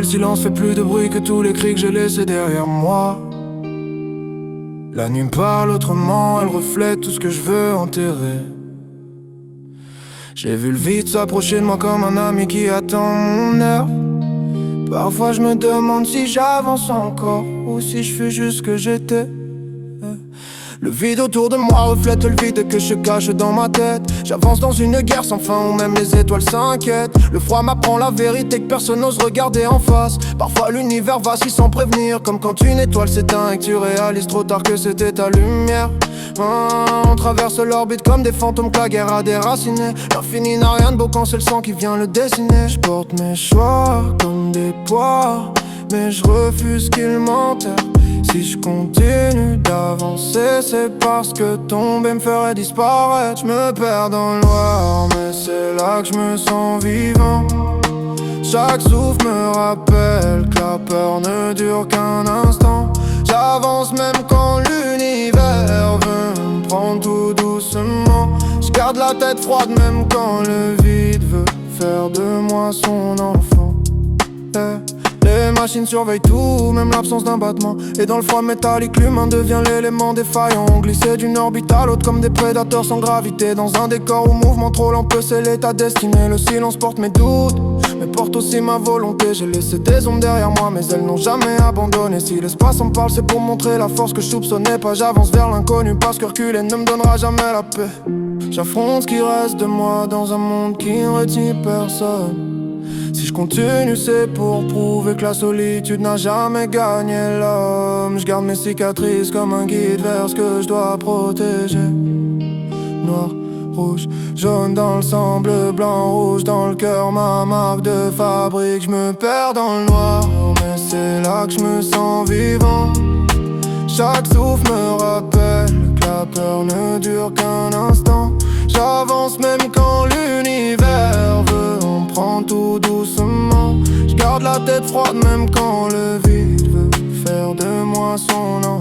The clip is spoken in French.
le silence fait plus de bruit que tous les cris que j'ai laissés derrière moi. La nuit parle autrement, elle reflète tout ce que je veux enterrer. J'ai vu le vide s'approcher de moi comme un ami qui attend mon heure. Parfois je me demande si j'avance encore ou si je fais juste ce que j'étais. Le vide autour de moi reflète le vide que je cache dans ma tête. J'avance dans une guerre sans fin où même les étoiles s'inquiètent. Le froid m'apprend la vérité que personne n'ose regarder en face. Parfois l'univers vacille sans prévenir, comme quand une étoile s'éteint et que tu réalises trop tard que c'était ta lumière. On traverse l'orbite comme des fantômes que la guerre a déracinés. L'infini n'a rien de beau quand c'est le sang qui vient le dessiner. Je porte mes choix comme des poids, mais je refuse qu'ils m'enterrent. Si je continue d'avancer, c'est parce que tomber me ferait disparaître. Je me perds dans le noir, mais c'est là que je me sens vivant. Chaque souffle me rappelle que la peur ne dure qu'un instant. J'avance même quand l'univers veut me prendre tout doucement. Je garde la tête froide même quand le vide veut faire de moi son enfant. Les machines surveillent tout, même l'absence d'un battement. Et dans le froid métallique, l'humain devient l'élément défaillant. On glissait d'une orbite à l'autre comme des prédateurs sans gravité. Dans un décor où mouvement trop lent peut sceller ta destinée. Le silence porte mes doutes, mais porte aussi ma volonté. J'ai laissé des ombres derrière moi, mais elles n'ont jamais abandonné. Si l'espace en parle, c'est pour montrer la force que je soupçonnais pas. J'avance vers l'inconnu parce que reculer ne me donnera jamais la paix. J'affronte ce qui reste de moi dans un monde qui ne retient personne. Si je continue c'est pour prouver que la solitude n'a jamais gagné l'homme. Je garde mes cicatrices comme un guide vers ce que je dois protéger. Noir, rouge, jaune dans le sang, bleu, blanc, rouge dans le cœur, ma marque de fabrique. Je me perds dans le noir, mais c'est là que je me sens vivant. Chaque souffle me rappelle que la peur ne dure qu'un instant. J'avance même quand l'univers veut en prendre tout doucement. Je garde la tête froide même quand le vide veut faire de moi son enfant.